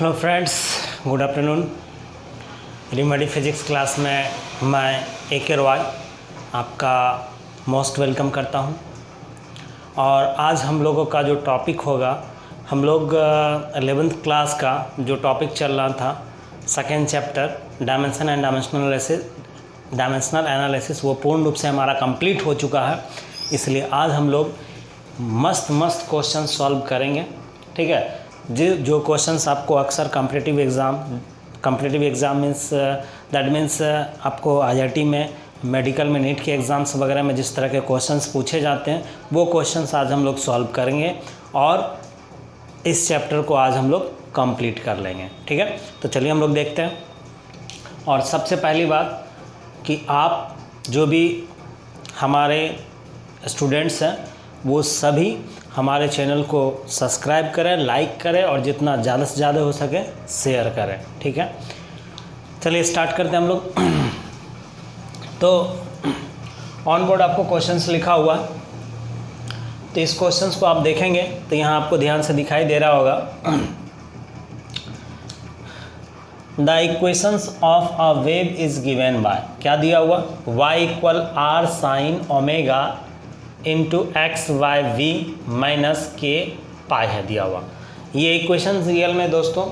Hello friends, good afternoon. Remedy physics class में मैं AK Roy आपका मोस्ट वेलकम करता हूं। और आज हम लोगों का जो टॉपिक होगा, हम लोग 11th क्लास का जो टॉपिक चल रहा था, second chapter dimension and dimensional analysis, वो पूर्ण रूप से हमारा कंप्लीट हो चुका है। इसलिए आज हम लोग मस्त क्वेश्चन सॉल्व करेंगे। ठीक है, जो क्वेश्चंस आपको अक्सर कॉम्पिटिटिव एग्ज़ाम मीन्स आपको IIT में, मेडिकल में, नीट के एग्ज़ाम्स वगैरह में जिस तरह के क्वेश्चंस पूछे जाते हैं, वो क्वेश्चंस आज हम लोग सॉल्व करेंगे और इस चैप्टर को आज हम लोग कंप्लीट कर लेंगे। ठीक है, तो चलिए हम लोग देखते हैं। और सबसे पहली बात कि आप जो भी हमारे स्टूडेंट्स हैं वो सभी हमारे चैनल को सब्सक्राइब करें, लाइक करें और जितना ज़्यादा से ज़्यादा हो सके शेयर करें। ठीक है, चलिए स्टार्ट करते हैं हम लोग। तो ऑन बोर्ड आपको क्वेश्चंस लिखा हुआ है, तो इस क्वेश्चंस को आप देखेंगे तो यहाँ आपको ध्यान से दिखाई दे रहा होगा, the equations of a wave is given bye, क्या दिया हुआ, y = r sin omega into XYV minus के पाई है दिया हुआ। ये इक्वेशंस रियल में दोस्तों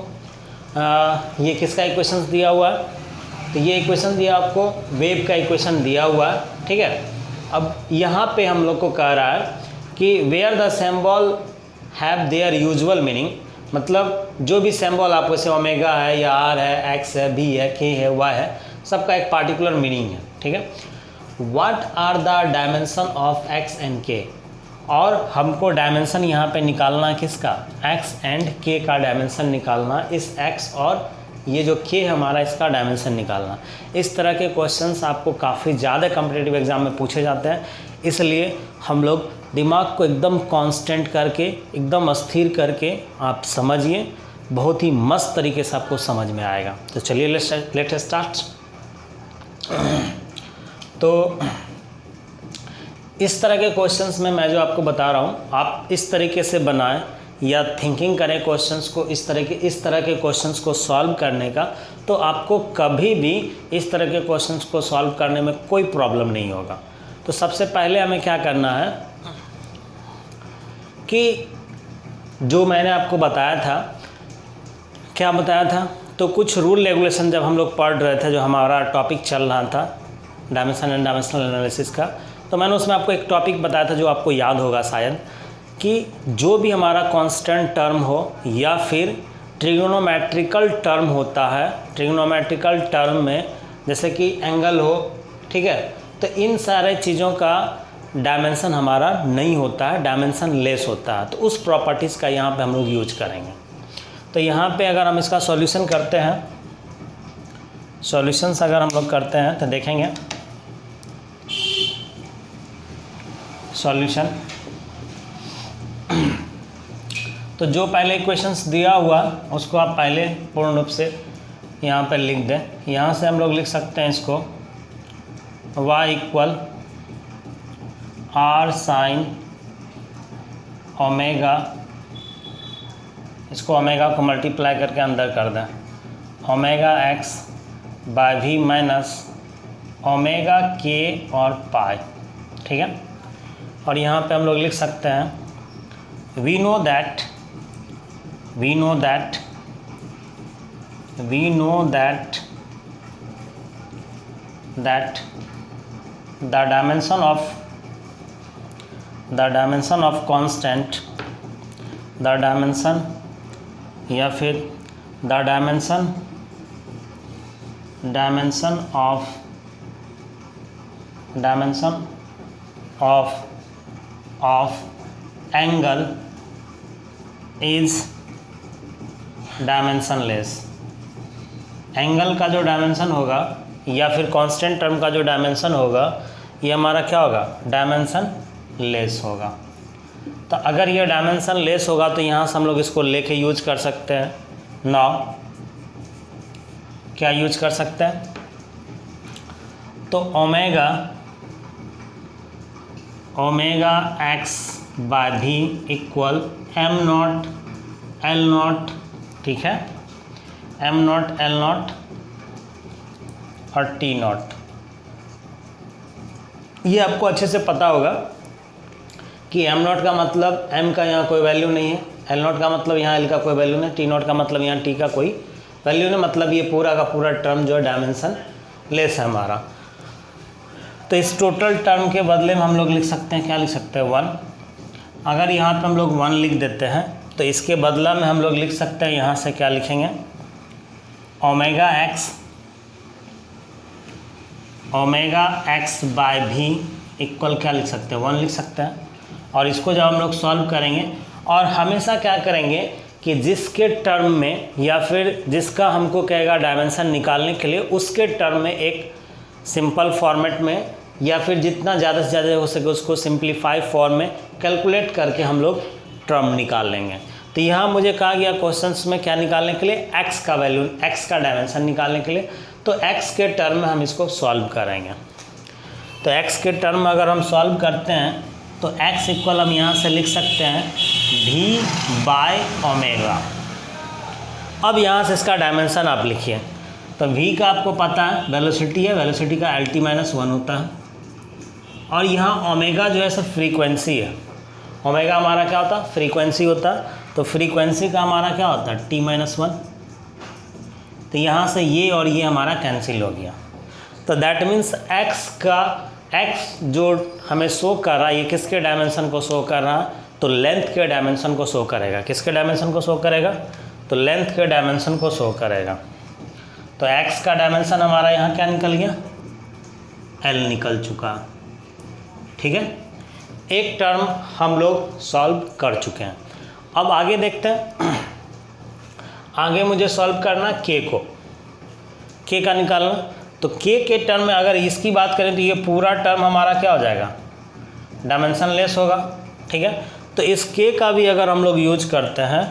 ये किसका इक्वेशंस दिया हुआ है, तो ये इक्वेशन दिया आपको वेव का इक्वेशन दिया हुआ है। ठीक है, अब यहाँ पे हम लोग को कह रहा है कि where the symbol have their usual meaning, मतलब जो भी सिंबल आपको से ओमेगा है या R है, X है, B है, K है, Y है, सबका एक पार्टिकुलर मीनिंग है। ठीक है, What are the dimension of x and k, और हमको डायमेंशन यहाँ पे निकालना किसका, x and k का डायमेंशन निकालना, इस x और ये जो k हमारा इसका डायमेंशन निकालना। इस तरह के क्वेश्चंस आपको काफ़ी ज़्यादा कॉम्पिटिटिव एग्जाम में पूछे जाते हैं, इसलिए हम लोग दिमाग को एकदम कांस्टेंट करके, एकदम अस्थिर करके आप समझिए, बहुत ही मस्त तरीके से आपको समझ में आएगा। तो चलिए लेट्स स्टार्ट। तो इस तरह के क्वेश्चंस में मैं जो आपको बता रहा हूँ, आप इस तरीके से बनाएं या थिंकिंग करें क्वेश्चंस को, इस तरह के क्वेश्चंस को सॉल्व करने का, तो आपको कभी भी इस तरह के क्वेश्चंस को सॉल्व करने में कोई प्रॉब्लम नहीं होगा। तो सबसे पहले हमें क्या करना है कि जो मैंने आपको बताया था, क्या बताया था, तो कुछ रूल रेगुलेशन जब हम लोग पढ़ रहे थे, जो हमारा टॉपिक चल रहा था डायमेंशन एंड डायमेंशनल एनालिसिस का, तो मैंने उसमें आपको एक टॉपिक बताया था जो आपको याद होगा शायद, कि जो भी हमारा कांस्टेंट टर्म हो या फिर ट्रिग्नोमेट्रिकल टर्म होता है, ट्रिग्नोमेट्रिकल टर्म में जैसे कि एंगल हो, ठीक है, तो इन सारे चीज़ों का डायमेंशन हमारा नहीं होता है, डायमेंशन लेस होता है। तो उस प्रॉपर्टीज़ का यहाँ पे हम लोग यूज करेंगे। तो यहाँ पे अगर हम इसका सॉल्यूशन करते हैं, सॉल्यूशंस अगर हम लोग करते हैं तो देखेंगे सॉल्यूशन। तो जो पहले इक्वेशंस दिया हुआ उसको आप पहले पूर्ण रूप से यहाँ पर लिख दें। यहाँ से हम लोग लिख सकते हैं इसको y = r sin ओमेगा, इसको ओमेगा को मल्टीप्लाई करके अंदर कर दें, omega x by v minus omega k और पाई। ठीक है, और यहाँ पे हम लोग लिख सकते हैं we know that the dimension of constant, the dimension या फिर the dimension of angle is dimensionless. Angle का जो डायमेंशन होगा या फिर कांस्टेंट टर्म का जो डायमेंशन होगा, ये हमारा क्या होगा, डायमेंशन लेस होगा। तो अगर ये डायमेंशन लेस होगा तो यहाँ से हम लोग इसको लेके यूज कर सकते हैं। नाउ क्या यूज कर सकते हैं, तो ओमेगा एक्स बाय भी इक्वल m0 L0, ठीक है, एम नॉट, एल नॉट और टी नॉट। ये आपको अच्छे से पता होगा कि एम नॉट का मतलब एम का यहाँ कोई वैल्यू नहीं है, एल नॉट का मतलब यहाँ एल का कोई वैल्यू नहीं, टी नॉट का मतलब यहाँ टी का कोई वैल्यू नहीं, मतलब ये पूरा का पूरा टर्म जो है डायमेंशन लेस है हमारा। तो इस टोटल टर्म के बदले में हम लोग लिख सकते हैं, क्या लिख सकते हैं, 1। अगर यहाँ पे हम लोग 1 लिख देते हैं तो इसके बदला में हम लोग लिख सकते हैं, यहाँ से क्या लिखेंगे, ओमेगा एक्स बाय भी इक्वल क्या लिख सकते हैं, 1 लिख सकते हैं। और इसको जब हम लोग सॉल्व करेंगे, और हमेशा क्या करेंगे कि जिसके टर्म में या फिर जिसका हमको कहेगा डायमेंशन निकालने के लिए, उसके टर्म में एक सिंपल फॉर्मेट में या फिर जितना ज़्यादा से ज़्यादा हो सके उसको सिंप्लीफाई फॉर्म में कैलकुलेट करके हम लोग टर्म निकाल लेंगे। तो यहाँ मुझे कहा गया क्वेश्चंस में क्या निकालने के लिए, एक्स का वैल्यू, एक्स का डायमेंशन निकालने के लिए। तो एक्स के टर्म में हम इसको सॉल्व करेंगे। तो एक्स के टर्म में अगर हम सॉल्व करते हैं तो x इक्वल हम यहाँ से लिख सकते हैं v बाय ओमेगा। अब यहाँ से इसका डायमेंशन आप लिखिए। तो v का आपको पता है वेलोसिटी है, वेलोसिटी का LT-1 होता है, और यहाँ ओमेगा जो है सब फ्रीक्वेंसी है। ओमेगा हमारा क्या होता है, फ्रीक्वेंसी होता है। तो फ्रीक्वेंसी का हमारा क्या होता है, T-1। तो यहाँ से ये और ये हमारा कैंसिल हो गया। तो दैट मीन्स x जो हमें शो कर रहा है, ये किसके डायमेंशन को शो कर रहा है, तो लेंथ के डायमेंशन को शो करेगा। किसके डायमेंशन को शो करेगा, तो लेंथ के डायमेंशन को शो करेगा। तो x का डायमेंशन हमारा यहाँ क्या निकल गया, l निकल चुका। ठीक है, एक टर्म हम लोग सॉल्व कर चुके हैं। अब आगे देखते हैं। आगे मुझे सॉल्व करना k को, k का निकालना। तो k के टर्म में अगर इसकी बात करें तो ये पूरा टर्म हमारा क्या हो जाएगा, डायमेंशन लेस होगा। ठीक है, तो इस k का भी अगर हम लोग यूज करते हैं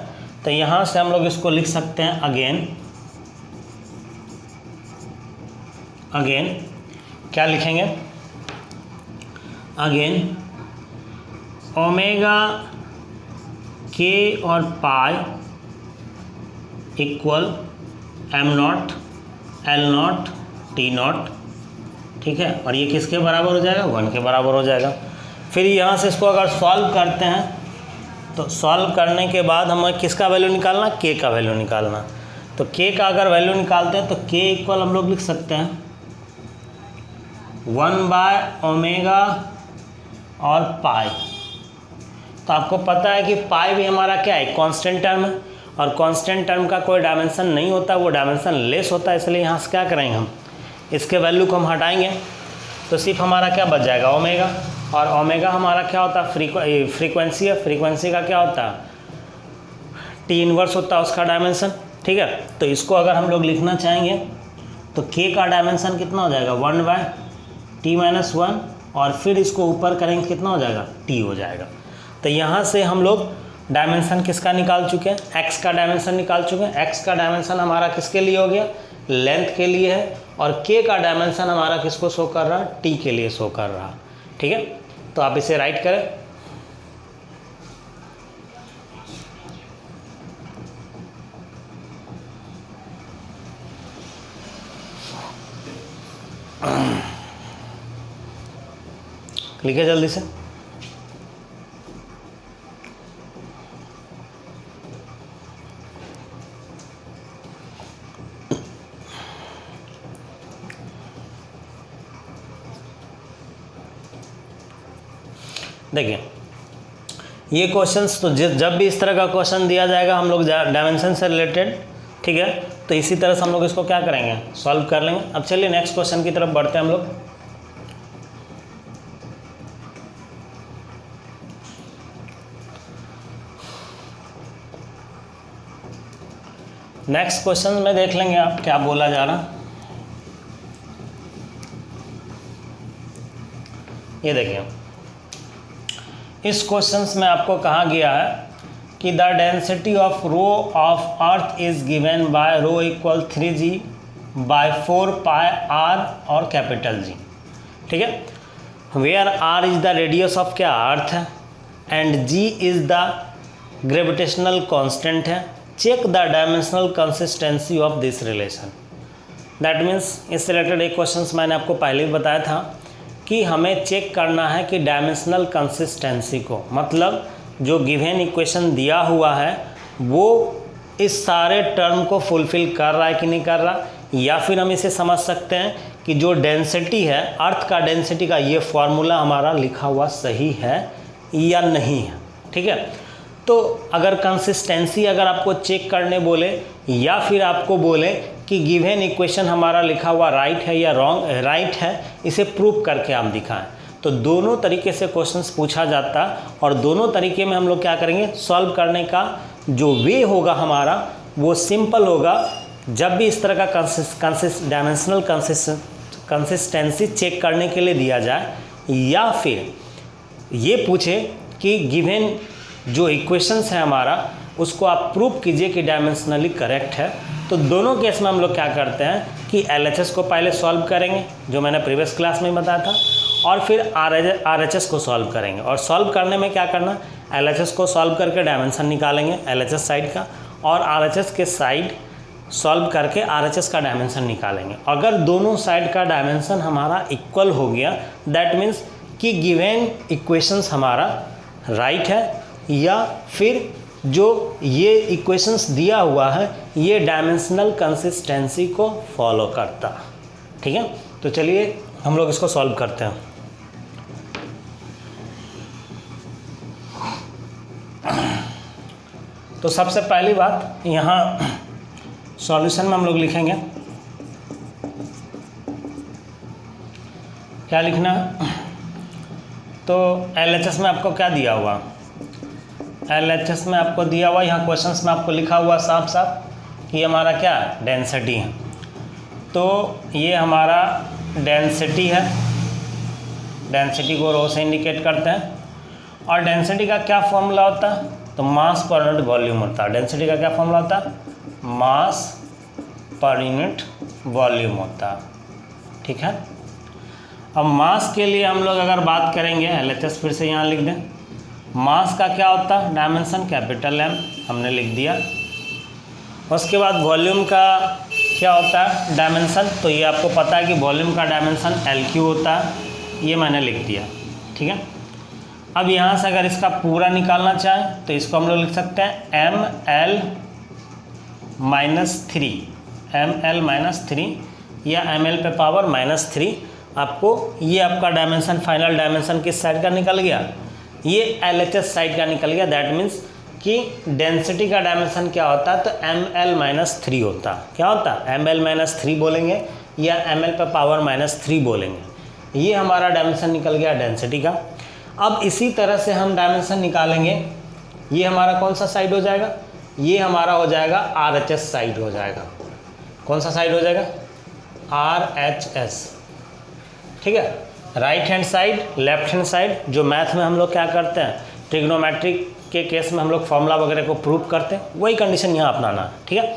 तो यहाँ से हम लोग इसको लिख सकते हैं अगेन क्या लिखेंगे, अगेन ओमेगा k और pi equal am not, L not, T not. ठीक है, और ये किसके बराबर हो जाएगा, 1 के बराबर हो जाएगा। फिर यहाँ से इसको अगर सॉल्व करते हैं तो सॉल्व करने के बाद हमें किसका वैल्यू निकालना, k का वैल्यू निकालना। तो k का अगर वैल्यू निकालते हैं तो k इक्वल हम लोग लिख सकते हैं 1 बाय ओमेगा और पाई। तो आपको पता है कि पाई भी हमारा क्या है, कांस्टेंट टर्म है, और कांस्टेंट टर्म का कोई डायमेंशन नहीं होता, वो डायमेंशन लेस होता है। इसलिए यहाँ से क्या करेंगे, हम इसके वैल्यू को हम हटाएंगे तो सिर्फ हमारा क्या बच जाएगा, ओमेगा। और ओमेगा हमारा क्या होता है, फ्रीक्वेंसी है। फ्रीक्वेंसी का क्या होता है, टी इनवर्स होता है उसका डायमेंशन। ठीक है, तो इसको अगर हम लोग लिखना चाहेंगे तो k का डायमेंशन कितना हो जाएगा, 1 बाय T-1, और फिर इसको ऊपर करेंगे कितना हो जाएगा, t हो जाएगा। तो यहाँ से हम लोग डायमेंशन किसका निकाल चुके हैं, x का डायमेंशन निकाल चुके हैं। x का डायमेंशन हमारा किसके लिए हो गया, लेंथ के लिए है, और k का डायमेंशन हमारा किसको शो कर रहा है, t के लिए शो कर रहा है। ठीक है, तो आप इसे राइट करें। लिखे जल्दी से। देखिए ये क्वेश्चंस तो जब भी इस तरह का क्वेश्चन दिया जाएगा हम लोग डायमेंशन से रिलेटेड, ठीक है, तो इसी तरह से हम लोग इसको क्या करेंगे, सॉल्व कर लेंगे। अब चलिए नेक्स्ट क्वेश्चन की तरफ बढ़ते हैं हम लोग। नेक्स्ट क्वेश्चन में देख लेंगे आप क्या बोला जा रहा। ये देखिए, इस क्वेश्चंस में आपको कहा गया है कि the density of rho of earth is given by rho equal 3g by 4 pi r और कैपिटल G। ठीक है, where r is the radius of क्या अर्थ है, and g is the gravitational constant है, check the dimensional consistency of this relation. That means इससे related एक question मैंने आपको पहले भी बताया था कि हमें चेक करना है कि डायमेंशनल कंसिस्टेंसी को, मतलब जो गिवन इक्वेशन दिया हुआ है वो इस सारे टर्म को फुलफिल कर रहा है कि नहीं कर रहा, या फिर हम इसे समझ सकते हैं कि जो डेंसिटी है अर्थ का डेंसिटी का ये फॉर्मूला हमारा लिखा हुआ सही है या नहीं है। ठीक है, तो अगर कंसिस्टेंसी अगर आपको चेक करने बोले या फिर आपको बोले कि गिवन इक्वेशन हमारा लिखा हुआ राइट है या रॉन्ग, राइट है, इसे प्रूव करके आप दिखाएं, तो दोनों तरीके से क्वेश्चंस पूछा जाता है और दोनों तरीके में हम लोग क्या करेंगे, सॉल्व करने का जो वे होगा हमारा वो सिंपल होगा। जब भी इस तरह का डायमेंशनल कंसिस्टेंसी चेक करने के लिए दिया जाए या फिर ये पूछे कि गिवन जो इक्वेशंस है हमारा उसको आप प्रूव कीजिए कि डायमेंशनली करेक्ट है, तो दोनों केस में हम लोग क्या करते हैं कि LHS को पहले सॉल्व करेंगे जो मैंने प्रीवियस क्लास में बताया था, और फिर RHS को सॉल्व करेंगे। और सॉल्व करने में क्या करना, LHS को सॉल्व करके डायमेंशन निकालेंगे LHS साइड का, और RHS के साइड सॉल्व करके RHS का डायमेंशन निकालेंगे। अगर दोनों साइड का डायमेंशन हमारा इक्वल हो गया दैट मीन्स कि गिवन इक्वेशंस हमारा राइट है या फिर जो ये इक्वेशंस दिया हुआ है ये डायमेंशनल कंसिस्टेंसी को फॉलो करता। ठीक है, तो चलिए हम लोग इसको सॉल्व करते हैं। तो सबसे पहली बात यहाँ सॉल्यूशन में हम लोग लिखेंगे, क्या लिखना है, तो LHS में आपको क्या दिया हुआ, LHS में आपको दिया हुआ, यहाँ क्वेश्चंस में आपको लिखा हुआ साफ साफ कि हमारा क्या डेंसिटी है, तो ये हमारा डेंसिटी है, डेंसिटी को रो से इंडिकेट करते हैं। और डेंसिटी का क्या फॉर्मूला होता है, तो मास पर यूनिट वॉल्यूम होता है। डेंसिटी का क्या फॉर्मूला होता है, मास पर यूनिट वॉल्यूम होता है। ठीक है, अब मास के लिए हम लोग अगर बात करेंगे, LHS फिर से यहाँ लिख दें, मास का क्या होता है, डायमेंशन कैपिटल M हमने लिख दिया। उसके बाद वॉल्यूम का क्या होता है, डायमेंशन, तो ये आपको पता है कि वॉल्यूम का डायमेंशन LQ होता है, ये मैंने लिख दिया। ठीक है, अब यहाँ से अगर इसका पूरा निकालना चाहें तो इसको हम लोग लिख सकते हैं ML - 3 या ML पे पावर -3। आपको ये आपका डायमेंशन, फाइनल डायमेंशन किस साइड का निकल गया, ये LHS साइड का निकल गया। दैट मीन्स कि डेंसिटी का डायमेंशन क्या होता है, तो ML - 3 होता है। क्या होता है, ML - 3 बोलेंगे या ML पे पावर -3 बोलेंगे। ये हमारा डायमेंशन निकल गया डेंसिटी का। अब इसी तरह से हम डायमेंशन निकालेंगे, ये हमारा कौन सा साइड हो जाएगा, ये हमारा हो जाएगा RHS साइड हो जाएगा। कौन सा साइड हो जाएगा, RHS। ठीक है, right hand side, left hand side, जो मैथ में हम लोग क्या करते हैं, ट्रिग्नोमेट्रिक के केस में हम लोग फॉर्मूला वगैरह को प्रूव करते हैं, वही कंडीशन यहाँ अपनाना है। ठीक है,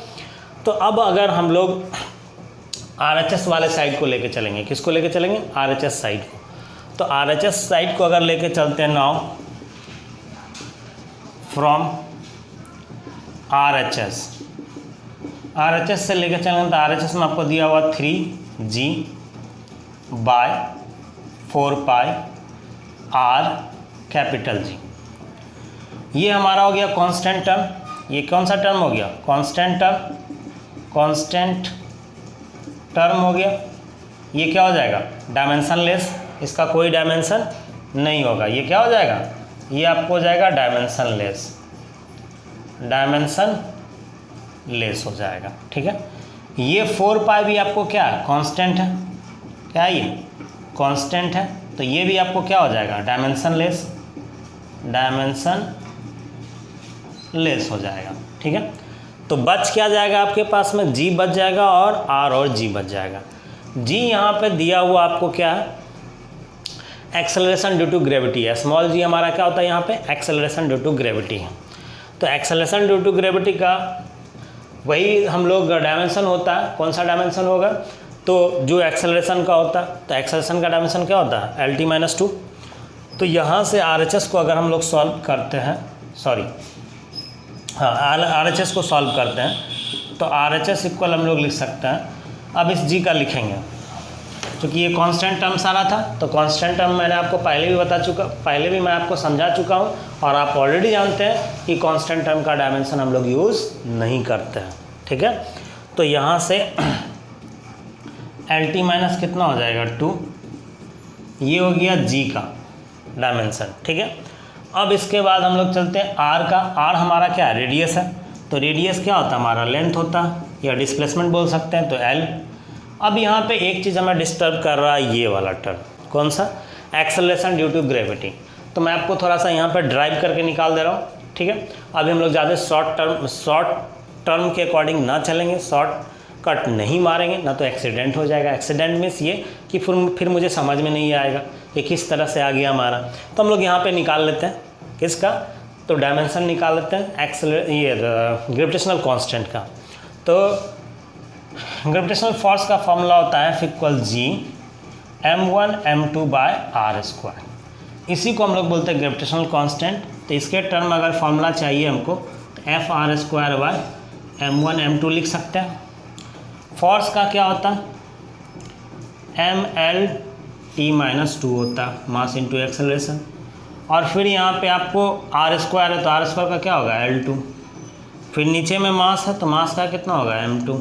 तो अब अगर हम लोग RHS वाले साइड को लेके चलेंगे, किसको लेके चलेंगे, RHS साइड को, तो RHS साइड को अगर लेके चलते हैं नाउ फ्रॉम RHS से लेके चलेंगे, तो RHS में आपको दिया हुआ 3G/4πr कैपिटल G। ये हमारा हो गया कांस्टेंट टर्म। ये कौन सा टर्म हो गया, कांस्टेंट टर्म हो गया। ये क्या हो जाएगा, डायमेंशनलेस, इसका कोई डायमेंशन नहीं होगा। ये क्या हो जाएगा, ये आपको हो जाएगा डायमेंशनलेस हो जाएगा। ठीक है, ये 4π भी आपको क्या है, कांस्टेंट है, क्या है ये कांस्टेंट है, तो ये भी आपको क्या हो जाएगा, डायमेंशनलेस हो जाएगा। ठीक है, तो बच क्या जाएगा आपके पास में, G बच जाएगा और R और G बच जाएगा। G यहाँ पे दिया हुआ आपको क्या है, एक्सेलरेशन ड्यू टू ग्रेविटी है। स्मॉल g हमारा क्या होता है यहाँ पे, एक्सेलरेशन ड्यू टू ग्रेविटी है। तो एक्सेलरेशन ड्यू टू ग्रेविटी का वही हम लोग डायमेंशन होता है। कौन सा डायमेंशन होगा, तो जो एक्सेलरेशन का होता है, तो एक्सेलरेशन का डायमेंशन क्या होता है, LT-2। तो यहाँ से RHS को अगर हम लोग सॉल्व करते हैं, सॉरी हाँ, RHS को सॉल्व करते हैं तो RHS इक्वल हम लोग लिख सकते हैं। अब इस G का लिखेंगे, क्योंकि ये कांस्टेंट टर्म सारा था, तो कांस्टेंट टर्म मैंने आपको पहले भी मैं आपको समझा चुका हूँ, और आप ऑलरेडी जानते हैं कि कांस्टेंट टर्म का डायमेंशन हम लोग यूज़ नहीं करते हैं। ठीक है, तो यहाँ से LT माइनस कितना हो जाएगा 2, ये हो गया G का डायमेंशन। ठीक है, अब इसके बाद हम लोग चलते हैं R का। R हमारा क्या है, रेडियस है, तो रेडियस क्या होता है हमारा, लेंथ होता है, या डिस्प्लेसमेंट बोल सकते हैं, तो L। अब यहाँ पे एक चीज़ हमें डिस्टर्ब कर रहा है, ये वाला टर्म, कौन सा, एक्सेलरेशन ड्यू टू ग्रेविटी। तो मैं आपको थोड़ा सा यहाँ पे ड्राइव करके निकाल दे रहा हूँ। ठीक है, अभी हम लोग ज़्यादा शॉर्ट टर्म के अकॉर्डिंग ना चलेंगे, शॉर्ट कट नहीं मारेंगे, ना तो एक्सीडेंट हो जाएगा। एक्सीडेंट मीन्स ये कि फिर मुझे समझ में नहीं आएगा कि किस तरह से आ गया हमारा। तो हम लोग यहाँ पे निकाल लेते हैं किसका, तो डायमेंशन निकाल लेते हैं ग्रेविटेशनल कांस्टेंट का। तो ग्रेविटेशनल फोर्स का फॉर्मूला होता है equal G m1 m2 by r square. इसी को हम लोग बोलते हैं ग्रेविटेशनल कांस्टेंट। तो इसके टर्म अगर फॉर्मूला चाहिए हमको तो FR square by m1 m2 लिख सकते हैं। फोर्स का क्या होता है, mLT माइनस 2 होता है, मास इंटू एक्सेलरेशन। और फिर यहाँ पे आपको R स्क्वायर है, तो R स्क्वायर का क्या होगा L2। फिर नीचे में मास है, तो मास का कितना होगा m2।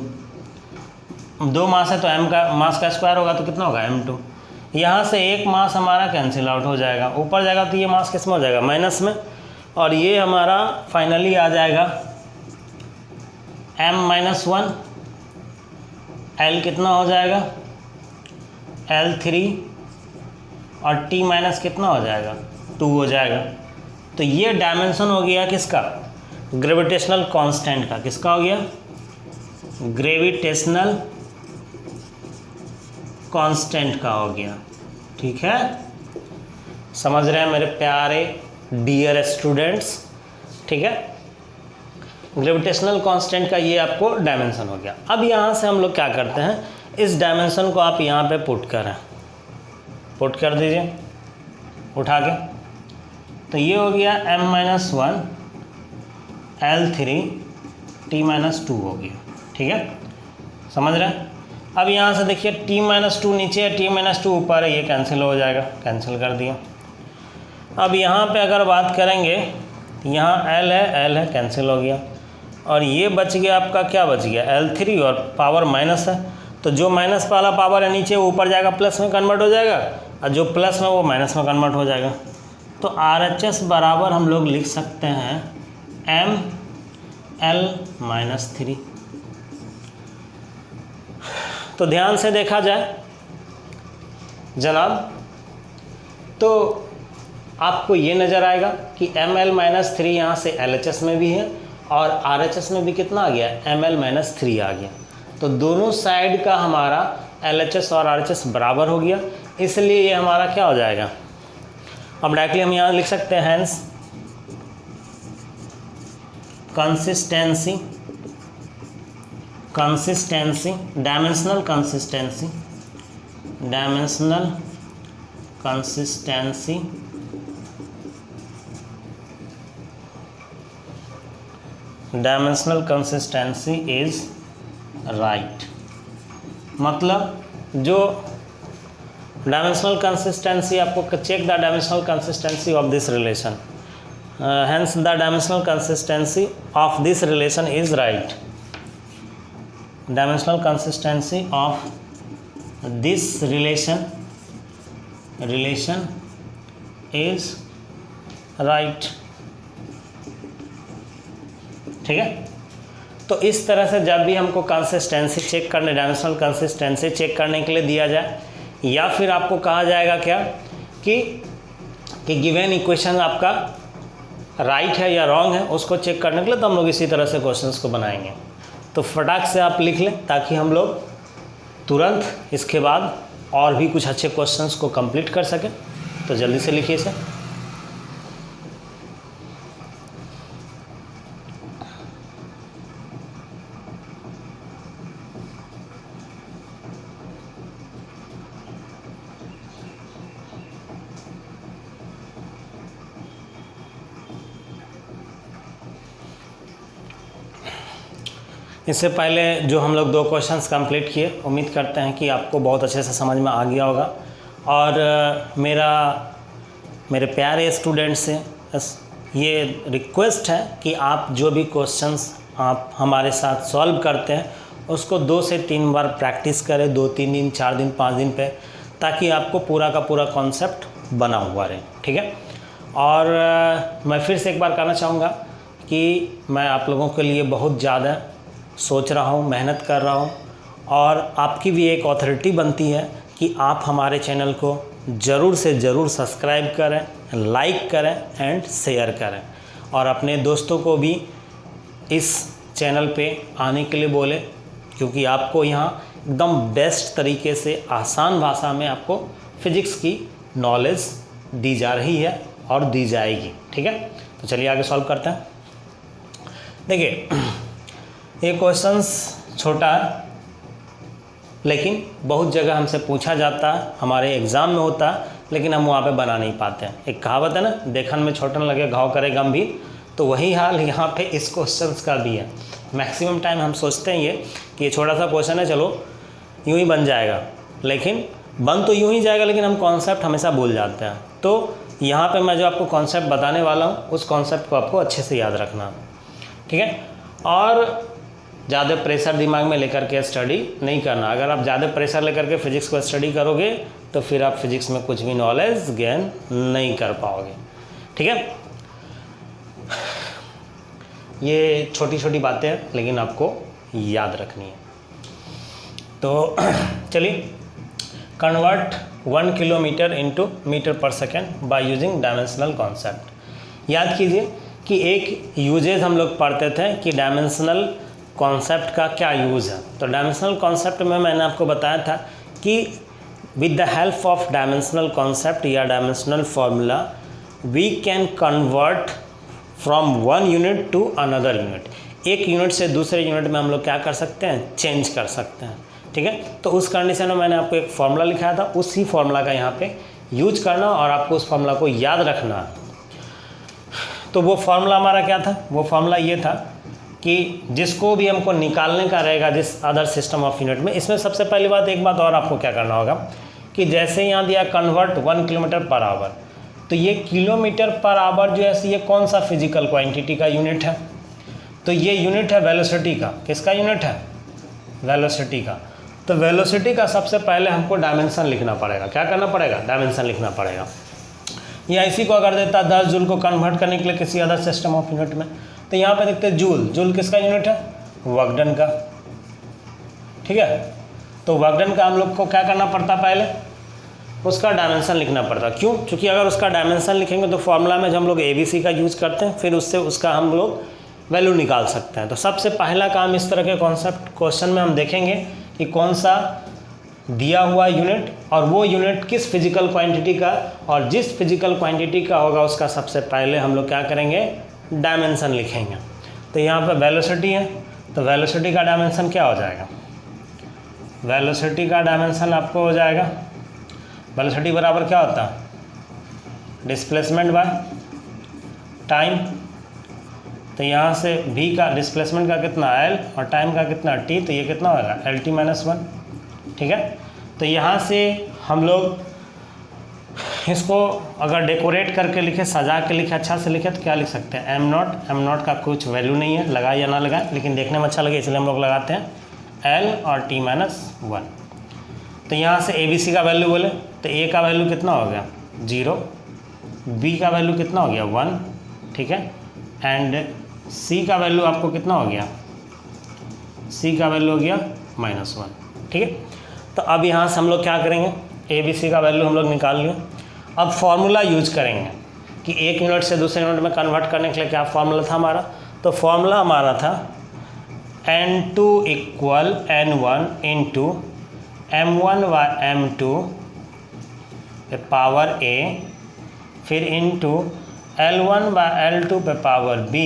2 मास है तो m का मास का स्क्वायर होगा, तो कितना होगा m2। यहाँ से एक मास हमारा कैंसिल आउट हो जाएगा, ऊपर जाएगा तो ये मास किस में हो जाएगा, माइनस में, और ये हमारा फाइनली आ जाएगा m-1। L कितना हो जाएगा L3, और T माइनस कितना हो जाएगा 2 हो जाएगा। तो ये डायमेंशन हो गया किसका, ग्रेविटेशनल कांस्टेंट का। किसका हो गया, ग्रेविटेशनल कांस्टेंट का हो गया। ठीक है, समझ रहे हैं मेरे प्यारे डियर स्टूडेंट्स। ठीक है, ग्रेविटेशनल कांस्टेंट का ये आपको डायमेंशन हो गया। अब यहाँ से हम लोग क्या करते हैं, इस डायमेंशन को आप यहाँ पे पुट पुट कर दीजिए उठा के। तो ये हो गया m-1 L3 T-2 हो गया। ठीक है, समझ रहे हैं। अब यहाँ से देखिए T-2 नीचे है, T-2 ऊपर है, ये कैंसिल हो जाएगा, कैंसिल कर दिया। अब यहाँ पे अगर बात करेंगे, यहाँ L है कैंसिल हो गया, और ये बच गया आपका, क्या बच गया L3, और पावर माइनस है, तो जो माइनस वाला पावर है नीचे वो ऊपर जाएगा, प्लस में कन्वर्ट हो जाएगा, और जो प्लस में वो माइनस में कन्वर्ट हो जाएगा। तो RHS बराबर हम लोग लिख सकते हैं mL-3। तो ध्यान से देखा जाए जनाब, तो आपको ये नज़र आएगा कि mL-3 यहाँ से LHS में भी है, और RHS में भी कितना आ गया, mL-3 आ गया। तो दोनों साइड का हमारा LHS और RHS बराबर हो गया, इसलिए ये हमारा क्या हो जाएगा। अब डायरेक्टली हम यहाँ लिख सकते हैं hence consistency dimensional consistency is right. मतलब जो डायमेंशनल कंसिस्टेंसी, आपको check the dimensional consistency of this relation, hence the dimensional consistency of this relation is right. Dimensional consistency of this relation is right. ठीक है, तो इस तरह से जब भी हमको कंसिस्टेंसी चेक करने, डायमेंशनल कंसिस्टेंसी चेक करने के लिए दिया जाए, या फिर आपको कहा जाएगा क्या कि गिवन इक्वेशन आपका राइट है या रॉन्ग है, उसको चेक करने के लिए तो हम लोग इसी तरह से क्वेश्चंस को बनाएंगे। तो फटाक से आप लिख लें, ताकि हम लोग तुरंत इसके बाद और भी कुछ अच्छे क्वेश्चंस को कंप्लीट कर सकें। तो जल्दी से लिखिए इसे। इससे पहले जो हम लोग 2 क्वेश्चंस कंप्लीट किए, उम्मीद करते हैं कि आपको बहुत अच्छे से समझ में आ गया होगा। और मेरे प्यारे स्टूडेंट्स से ये रिक्वेस्ट है कि आप जो भी क्वेश्चंस आप हमारे साथ सॉल्व करते हैं उसको 2 से 3 बार प्रैक्टिस करें, 2-3 दिन, 4 दिन, 5 दिन पे, ताकि आपको पूरा का पूरा कॉन्सेप्ट बना हुआ रहे। ठीक है। और मैं फिर से एक बार कहना चाहूँगा कि मैं आप लोगों के लिए बहुत ज़्यादा सोच रहा हूँ, मेहनत कर रहा हूँ, और आपकी भी एक अथॉरिटी बनती है कि आप हमारे चैनल को ज़रूर से ज़रूर सब्सक्राइब करें, लाइक करें एंड शेयर करें, और अपने दोस्तों को भी इस चैनल पे आने के लिए बोले, क्योंकि आपको यहाँ एकदम बेस्ट तरीके से आसान भाषा में आपको फिज़िक्स की नॉलेज दी जा रही है और दी जाएगी। ठीक है। तो चलिए आगे सॉल्व करते हैं। देखिए, ये क्वेश्चंस छोटा है, लेकिन बहुत जगह हमसे पूछा जाता है, हमारे एग्ज़ाम में होता है, लेकिन हम वहाँ पे बना नहीं पाते हैं। एक कहावत है ना, देखन में छोटन लगे घाव करे गंभीर, तो वही हाल यहाँ पे इस क्वेश्चंस का भी है। मैक्सिमम टाइम हम सोचते हैं कि ये छोटा सा क्वेश्चन है, चलो यूँ ही बन जाएगा, लेकिन बन तो यूँ ही जाएगा, लेकिन हम कॉन्सेप्ट हमेशा भूल जाते हैं। तो यहाँ पे मैं जो आपको कॉन्सेप्ट बताने वाला हूँ, उस कॉन्सेप्ट को आपको अच्छे से याद रखना। ठीक है। और ज़्यादा प्रेशर दिमाग में लेकर के स्टडी नहीं करना। अगर आप ज़्यादा प्रेशर लेकर के फिज़िक्स को स्टडी करोगे तो फिर आप फिज़िक्स में कुछ भी नॉलेज गेन नहीं कर पाओगे। ठीक है। ये छोटी छोटी बातें हैं, लेकिन आपको याद रखनी है। तो चलिए, कन्वर्ट 1 किलोमीटर इंटू मीटर पर second by using dimensional concept. याद कीजिए कि एक यूजेज हम लोग पढ़ते थे कि डायमेंशनल कॉन्सेप्ट का क्या यूज़ है। तो डायमेंशनल कॉन्सेप्ट में मैंने आपको बताया था कि with the help of dimensional concept या dimensional formula we can convert from 1 unit to another unit. एक यूनिट से दूसरे यूनिट में हम लोग क्या कर सकते हैं, चेंज कर सकते हैं। ठीक है। तो उस कंडीशन में मैंने आपको एक फार्मूला लिखाया था, उसी फार्मूला का यहाँ पे यूज करना और आपको उस फार्मूला को याद रखना। तो वो फार्मूला हमारा क्या था? वो फार्मूला ये था कि जिसको भी हमको निकालने का रहेगा जिस अदर सिस्टम ऑफ यूनिट में, इसमें सबसे पहली बात, एक बात और आपको क्या करना होगा कि जैसे यहाँ दिया कन्वर्ट 1 किलोमीटर पर आवर, तो ये किलोमीटर पर आवर जो है ये कौन सा फिजिकल क्वांटिटी का यूनिट है? तो ये यूनिट है वेलोसिटी का। किसका यूनिट है? वेलोसिटी का। तो वेलोसिटी का सबसे पहले हमको डायमेंशन लिखना पड़ेगा। क्या करना पड़ेगा? डायमेंशन लिखना पड़ेगा। या इसी को अगर देता 10 जूल को कन्वर्ट करने के लिए किसी अदर सिस्टम ऑफ यूनिट में, तो यहाँ पे देखते हैं जूल। जूल किसका यूनिट है? वर्क डन का। ठीक है। तो वर्क डन का हम लोग को क्या करना पड़ता, पहले उसका डायमेंशन लिखना पड़ता। क्यों? क्योंकि अगर उसका डायमेंशन लिखेंगे तो फॉर्मूला में जो हम लोग ABC का यूज़ करते हैं, फिर उससे उसका हम लोग वैल्यू निकाल सकते हैं। तो सबसे पहला काम इस तरह के कॉन्सेप्ट क्वेश्चन में हम देखेंगे कि कौन सा दिया हुआ यूनिट और वो यूनिट किस फिजिकल क्वांटिटी का, और जिस फिजिकल क्वांटिटी का होगा उसका सबसे पहले हम लोग क्या करेंगे, डायमेंशन लिखेंगे। तो यहाँ पे वेलोसिटी है, तो वेलोसिटी का डायमेंशन क्या हो जाएगा? वेलोसिटी का डायमेंशन आपको हो जाएगा, वेलोसिटी बराबर क्या होता है? Displacement by time. तो यहाँ से v का डिस्प्लेसमेंट का कितना l और टाइम का कितना t, तो ये कितना होगा LT - 1। ठीक है। तो यहाँ से हम लोग इसको अगर डेकोरेट करके लिखे, सजा के लिखे, अच्छा से लिखे, तो क्या लिख सकते हैं? m नॉट का कुछ वैल्यू नहीं है, लगाए या ना लगाए, लेकिन देखने में अच्छा लगे इसलिए हम लोग लगाते हैं l और t - 1। तो यहाँ से ABC का वैल्यू बोले तो A का वैल्यू कितना हो गया? 0, B का वैल्यू कितना हो गया? 1। ठीक है। एंड C का वैल्यू आपको कितना हो गया? C का वैल्यू हो गया -1। ठीक है। तो अब यहाँ से हम लोग क्या करेंगे, ABC का वैल्यू हम लोग निकाल लिए। अब फॉर्मूला यूज करेंगे कि एक यूनिट से दूसरे यूनिट में कन्वर्ट करने के लिए क्या फॉर्मूला था हमारा? तो फॉर्मूला हमारा था N2 = N1 इंटू M1 व M2 पे पावर A, फिर इंटू L1 व L2 पे पावर B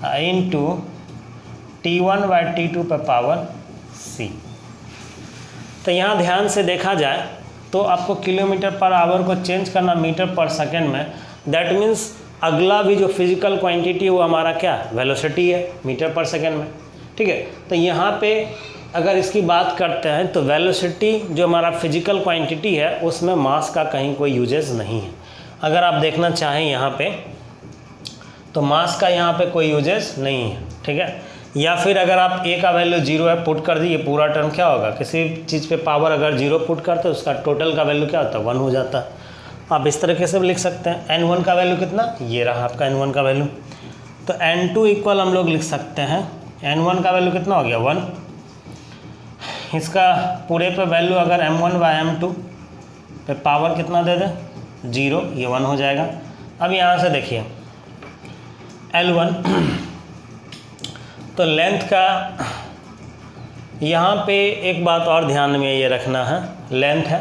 इंटू T1 व T2 पे पावर C। तो यहाँ ध्यान से देखा जाए तो आपको किलोमीटर पर आवर को चेंज करना मीटर पर सेकेंड में, दैट मीन्स अगला भी जो फिजिकल क्वांटिटी है वो हमारा क्या? वेलोसिटी है मीटर पर सेकेंड में। ठीक है। तो यहाँ पे अगर इसकी बात करते हैं तो वेलोसिटी जो हमारा फिजिकल क्वांटिटी है उसमें मास का कहीं कोई यूजेस नहीं है। अगर आप देखना चाहें यहाँ पे तो मास का यहाँ पे कोई यूजेस नहीं है, ठीक है। या फिर अगर आप ए का वैल्यू 0 है पुट कर दिए, पूरा टर्म क्या होगा, किसी चीज़ पे पावर अगर 0 पुट करते हैं उसका टोटल का वैल्यू क्या होता है 1 हो जाता है। आप इस तरीके से भी लिख सकते हैं। n1 का वैल्यू कितना, ये रहा आपका n1 का वैल्यू। तो n2 इक्वल हम लोग लिख सकते हैं, n1 का वैल्यू कितना हो गया 1। इसका पूरे पे वैल्यू अगर m1/m2 पे पावर कितना दे दें 0, ये 1 हो जाएगा। अब यहाँ से देखिए L1 तो लेंथ का यहाँ पे एक बात और ध्यान में ये रखना है, लेंथ है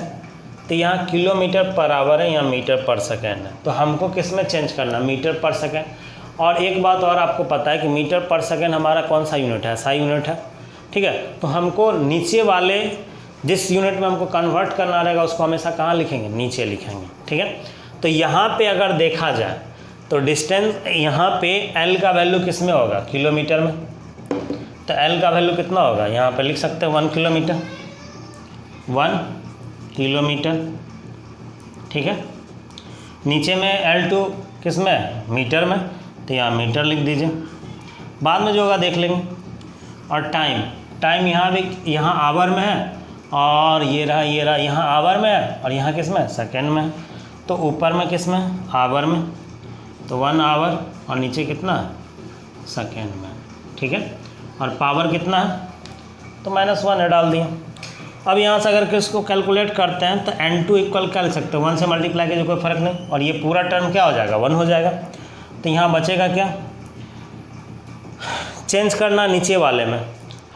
तो यहाँ किलोमीटर पर आवर है या मीटर पर सेकेंड है, तो हमको किस में चेंज करना, मीटर पर सेकेंड। और एक बात और आपको पता है कि मीटर पर सेकेंड हमारा कौन सा यूनिट है, SI यूनिट है, ठीक है। तो हमको नीचे वाले जिस यूनिट में हमको कन्वर्ट करना रहेगा उसको हमेशा कहाँ लिखेंगे, नीचे लिखेंगे, ठीक है। तो यहाँ पे अगर देखा जाए तो डिस्टेंस यहाँ पे L का वैल्यू किस में होगा, किलोमीटर में। तो L का वैल्यू कितना होगा, यहाँ पे लिख सकते हैं 1 किलोमीटर, 1 किलोमीटर, ठीक है। नीचे में L2 किस में, मीटर में, तो यहाँ मीटर लिख दीजिए, बाद में जो होगा देख लेंगे। और टाइम यहाँ भी, यहाँ आवर में है और ये रहा यहाँ आवर में है और यहाँ किस में, सेकेंड में है। तो ऊपर में किस में, आवर में, तो 1 आवर और नीचे कितना, सेकेंड में, ठीक है। और पावर कितना है, तो -1 है, डाल दिया। अब यहाँ से अगर किसको कैलकुलेट करते हैं तो n2 इक्वल क्या लिख सकते हैं, 1 से मल्टीप्लाई कीजिए कोई फ़र्क नहीं, और ये पूरा टर्म क्या हो जाएगा 1 हो जाएगा। तो यहाँ बचेगा क्या, चेंज करना नीचे वाले में।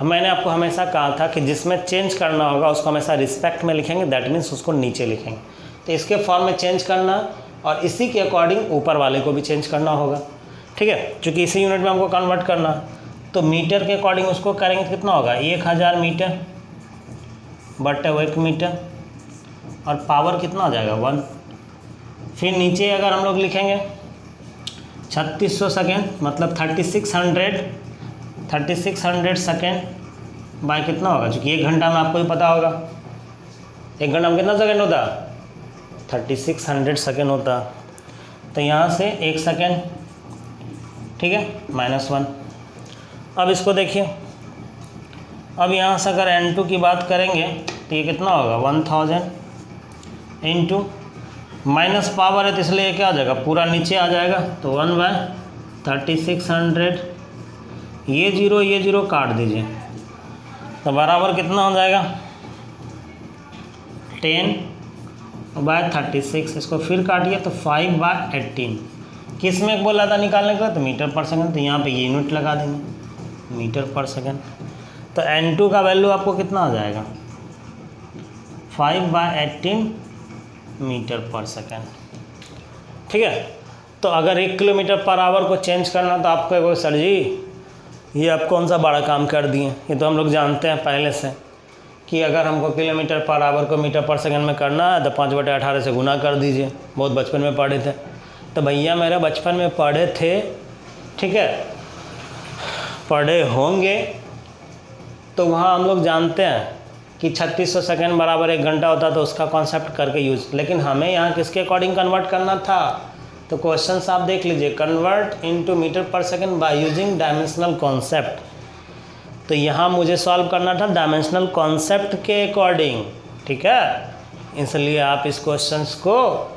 मैंने आपको हमेशा कहा था कि जिसमें चेंज करना होगा उसको हमेशा रिस्पेक्ट में लिखेंगे, दैट मीन्स उसको नीचे लिखेंगे। तो इसके फॉर्म में चेंज करना और इसी के अकॉर्डिंग ऊपर वाले को भी चेंज करना होगा, ठीक है। क्योंकि इसी यूनिट में हमको कन्वर्ट करना, तो मीटर के अकॉर्डिंग उसको करेंगे तो कितना होगा, 1000 मीटर बटे 1 मीटर, और पावर कितना हो जाएगा 1। फिर नीचे अगर हम लोग लिखेंगे 3600 सेकेंड, मतलब 3600 सेकेंड बाय कितना होगा, क्योंकि 1 घंटा में आपको भी पता होगा 1 घंटा में कितना सेकेंड होता, 3600 सेकेंड होता। तो यहाँ से 1 सेकेंड, ठीक है, -1। अब इसको देखिए, अब यहाँ से अगर n2 की बात करेंगे तो ये कितना होगा 1000 इंटू माइनस पावर है तो इसलिए क्या हो जाएगा, पूरा नीचे आ जाएगा। तो 1/3600, ये 0 काट दीजिए तो बराबर कितना हो जाएगा 10/36। इसको फिर काटिए तो 5/18। किस में बोला था निकालने का, तो मीटर पर सेकंड, तो यहाँ पे ये यूनिट लगा देंगे मीटर पर सेकंड। तो n2 का वैल्यू आपको कितना आ जाएगा 5/18 मीटर पर सेकंड, ठीक है। तो अगर 1 किलोमीटर पर आवर को चेंज करना तो आपको कोई सर जी ये आप कौन सा बड़ा काम कर दिए, ये तो हम लोग जानते हैं पहले से कि अगर हमको किलोमीटर पर आवर को मीटर पर सेकंड में करना है तो 5/18 से गुना कर दीजिए। बहुत बचपन में पढ़े थे, तो भैया मेरे बचपन में पढ़े थे, ठीक है, पढ़े होंगे, तो वहाँ हम लोग जानते हैं कि 3600 सेकेंड बराबर 1 घंटा होता, तो उसका कॉन्सेप्ट करके यूज। लेकिन हमें यहाँ किसके अकॉर्डिंग कन्वर्ट करना था, तो क्वेश्चन आप देख लीजिए, कन्वर्ट इनटू मीटर पर second by using dimensional concept. तो यहाँ मुझे सॉल्व करना था डायमेंशनल कॉन्सेप्ट के अकॉर्डिंग, ठीक है। इसलिए आप इस क्वेश्चन को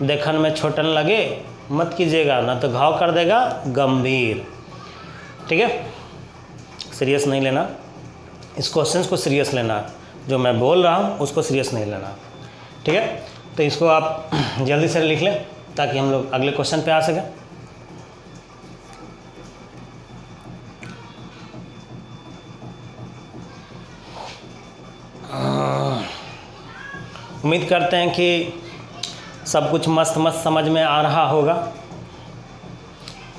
देखने में छोटन लगे मत कीजिएगा, ना तो घाव कर देगा गंभीर, ठीक है। सीरियस नहीं लेना, इस क्वेश्चन को सीरियस लेना, जो मैं बोल रहा हूँ उसको सीरियस नहीं लेना, ठीक है। तो इसको आप जल्दी से लिख लें ताकि हम लोग अगले क्वेश्चन पे आ सकें। उम्मीद करते हैं कि सब कुछ मस्त मस्त समझ में आ रहा होगा,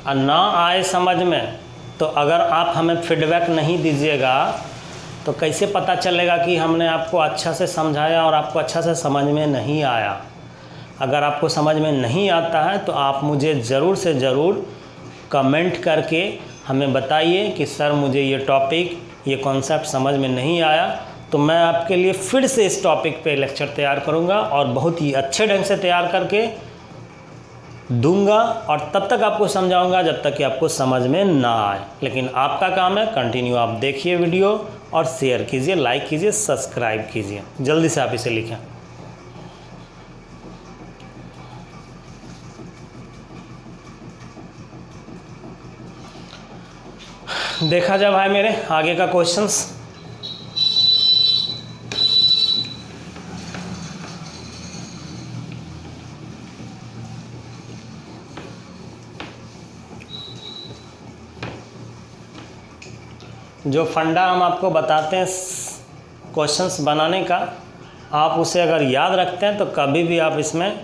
और ना आए समझ में तो अगर आप हमें फीडबैक नहीं दीजिएगा तो कैसे पता चलेगा कि हमने आपको अच्छा से समझाया और आपको अच्छा से समझ में नहीं आया। अगर आपको समझ में नहीं आता है तो आप मुझे ज़रूर से ज़रूर कमेंट करके हमें बताइए कि सर मुझे ये टॉपिक, ये कॉन्सेप्ट समझ में नहीं आया, तो मैं आपके लिए फिर से इस टॉपिक पे लेक्चर तैयार करूँगा और बहुत ही अच्छे ढंग से तैयार करके दूंगा और तब तक आपको समझाऊंगा जब तक कि आपको समझ में ना आए। लेकिन आपका काम है कंटिन्यू आप देखिए वीडियो और शेयर कीजिए, लाइक कीजिए, सब्सक्राइब कीजिए। जल्दी से आप इसे लिखें। देखा जाए भाई मेरे आगे का क्वेश्चंस। जो फंडा हम आपको बताते हैं क्वेश्चंस बनाने का, आप उसे अगर याद रखते हैं तो कभी भी आप इसमें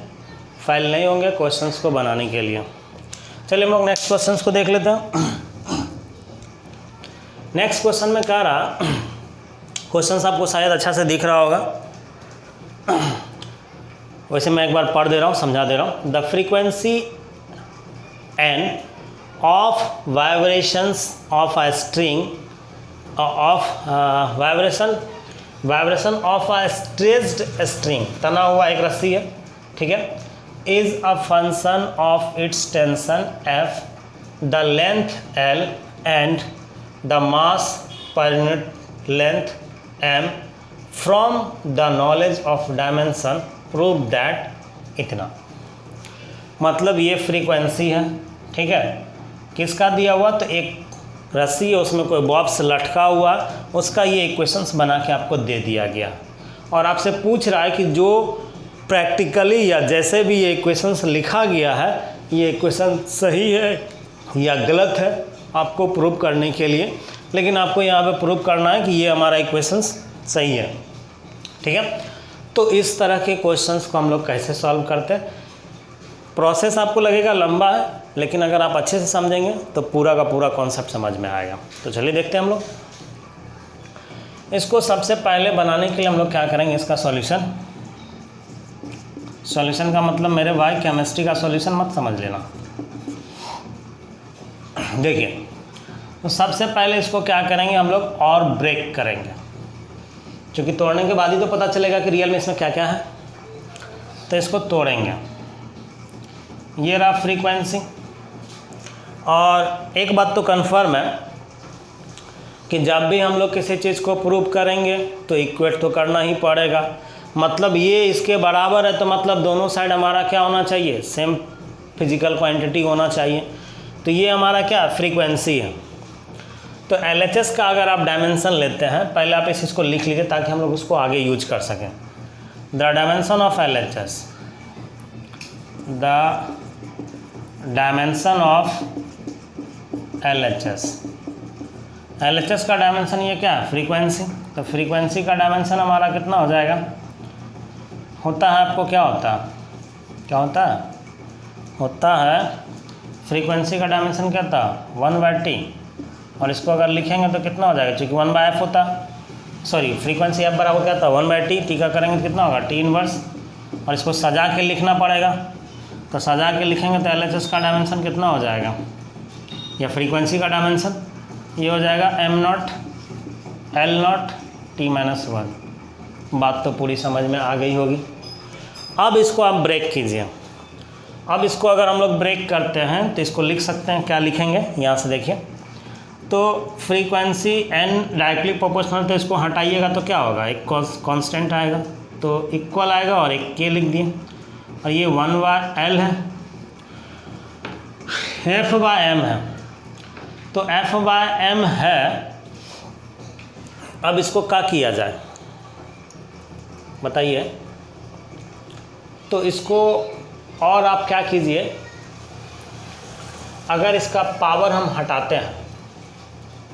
फेल नहीं होंगे क्वेश्चंस को बनाने के लिए। चलिए हम लोग नेक्स्ट क्वेश्चंस को देख लेते हैं। नेक्स्ट क्वेश्चन में कह रहा, क्वेश्चंस आपको शायद अच्छा से दिख रहा होगा, वैसे मैं एक बार पढ़ दे रहा हूँ, समझा दे रहा हूँ। The frequency N of vibrations of a string vibration of a stretched string, तना हुआ एक रस्सी है, ठीक है, is a function of its tension F, the length L and the mass per unit length M, from the knowledge of dimension prove that इतना। मतलब ये फ्रीक्वेंसी है, ठीक है, किसका दिया हुआ, तो एक रस्सी है, उसमें कोई बॉक्स लटका हुआ, उसका ये इक्वेशंस बना के आपको दे दिया गया और आपसे पूछ रहा है कि जो प्रैक्टिकली या जैसे भी ये इक्वेशंस लिखा गया है, ये इक्वेशन सही है या गलत है आपको प्रूव करने के लिए। लेकिन आपको यहाँ पे प्रूव करना है कि ये हमारा इक्वेशंस सही है, ठीक है। तो इस तरह के क्वेश्चंस को हम लोग कैसे सॉल्व करते हैं, प्रोसेस आपको लगेगा लंबा है, लेकिन अगर आप अच्छे से समझेंगे तो पूरा का पूरा कॉन्सेप्ट समझ में आएगा। तो चलिए देखते हैं हम लोग इसको। सबसे पहले बनाने के लिए हम लोग क्या करेंगे, इसका सॉल्यूशन। सॉल्यूशन का मतलब मेरे भाई केमिस्ट्री का सॉल्यूशन मत समझ लेना। देखिए, तो सबसे पहले इसको क्या करेंगे हम लोग, और ब्रेक करेंगे, क्योंकि तोड़ने के बाद ही तो पता चलेगा कि रियल में इसमें क्या क्या है। तो इसको तोड़ेंगे, ये रहा फ्रीक्वेंसी। और एक बात तो कंफर्म है कि जब भी हम लोग किसी चीज़ को प्रूव करेंगे तो इक्वेट तो करना ही पड़ेगा। मतलब ये इसके बराबर है, तो मतलब दोनों साइड हमारा क्या होना चाहिए, सेम फिजिकल क्वांटिटी होना चाहिए। तो ये हमारा क्या फ्रीक्वेंसी है। तो LHS का अगर आप डायमेंशन लेते हैं, पहले आप इस चीज़ को लिख लीजिए ताकि हम लोग उसको आगे यूज कर सकें। The dimension of LHS, the dimension of LHS, LHS का डायमेंशन ये क्या है, फ्रीक्वेंसी। तो फ्रीक्वेंसी का डायमेंशन हमारा कितना हो जाएगा, होता है, आपको क्या होता है, क्या होता है, होता है फ्रीक्वेंसी का डायमेंशन क्या था, 1/t। और इसको अगर लिखेंगे तो कितना हो जाएगा, चूँकि 1/f होता, सॉरी फ्रीक्वेंसी f बराबर क्या था, 1/t, टी का करेंगे तो कितना होगा, t इनवर्स। और इसको सजा के लिखना पड़ेगा, तो सजा के लिखेंगे तो LHS का डायमेंशन कितना हो जाएगा, या फ्रीक्वेंसी का डायमेंशन ये हो जाएगा m0 L0 t-1। बात तो पूरी समझ में आ गई होगी। अब इसको आप ब्रेक कीजिए। अब इसको अगर हम लोग ब्रेक करते हैं तो इसको लिख सकते हैं, क्या लिखेंगे, यहाँ से देखिए। तो फ्रीक्वेंसी n डायरेक्टली प्रोपोर्शनल, तो इसको हटाइएगा तो क्या होगा, एक कांस्टेंट आएगा, तो इक्वल आएगा और एक k लिख दिए। और ये 1/L है, F/m है, तो F/m है। अब इसको क्या किया जाए बताइए। तो इसको और आप क्या कीजिए, अगर इसका पावर हम हटाते हैं,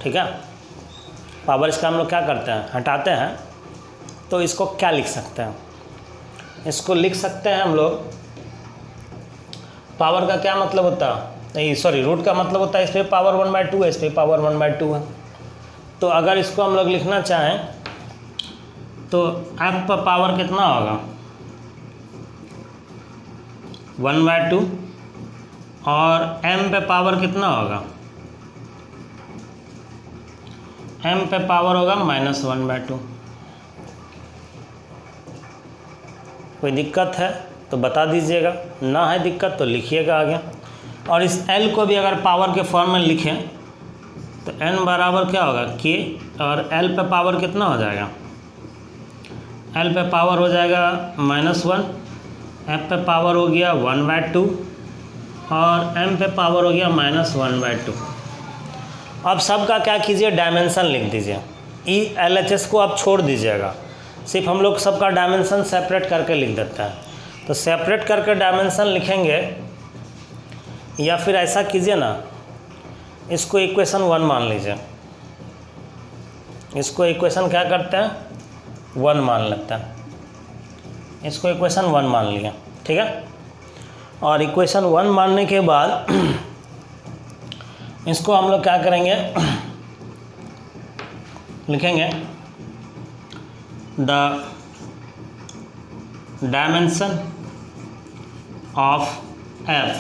ठीक है, पावर इसका हम लोग क्या करते हैं, हटाते हैं, तो इसको क्या लिख सकते हैं, इसको लिख सकते हैं हम लोग, पावर का क्या मतलब होता है, नहीं सॉरी रूट का मतलब होता है इस पर पावर 1/2 है, इस पर पावर 1/2 है। तो अगर इसको हम लोग लिखना चाहें तो f पर पावर कितना होगा, 1/2, और m पे पावर कितना होगा, m पे पावर होगा -1/2। कोई दिक्कत है तो बता दीजिएगा, ना है दिक्कत तो लिखिएगा आगे। और इस l को भी अगर पावर के फॉर्म में लिखें तो n बराबर क्या होगा k, और l पे पावर कितना हो जाएगा, l पे पावर हो जाएगा -1, f पे पावर हो गया 1/2 और m पे पावर हो गया -1/2। अब सबका क्या कीजिए, डायमेंशन लिख दीजिए। LHS को आप छोड़ दीजिएगा, सिर्फ हम लोग सबका डायमेंशन सेपरेट करके लिख देते हैं। तो सेपरेट करके डायमेंशन लिखेंगे, या फिर ऐसा कीजिए ना, इसको इक्वेशन 1 मान लीजिए। इसको इक्वेशन क्या करते हैं, 1 मान लेते हैं। इसको इक्वेशन 1 मान लिया, ठीक है। और इक्वेशन 1 मानने के बाद इसको हम लोग क्या करेंगे, लिखेंगे द डायमेंशन ऑफ f।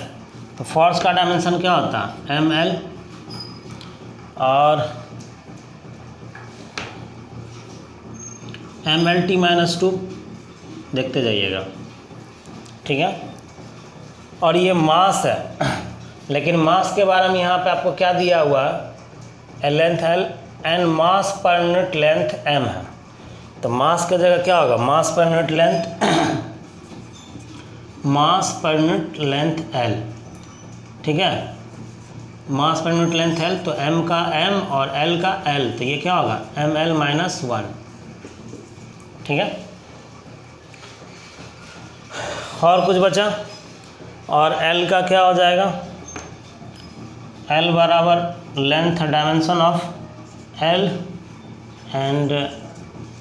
तो फोर्स का डायमेंशन क्या होता है, ml, और mlt-2 देखते जाइएगा, ठीक है। और ये मास है, लेकिन मास के बारे में यहाँ पे आपको क्या दिया हुआ है, length l and mass per unit length m है। तो मास की जगह क्या होगा, मास per unit length mass per unit length l, ठीक है। मास पर यूनिट लेंथ l, तो m का m और l का l, तो ये क्या होगा ml-1, ठीक है। और कुछ बचा, और l का क्या हो जाएगा, l बराबर length dimension of l, and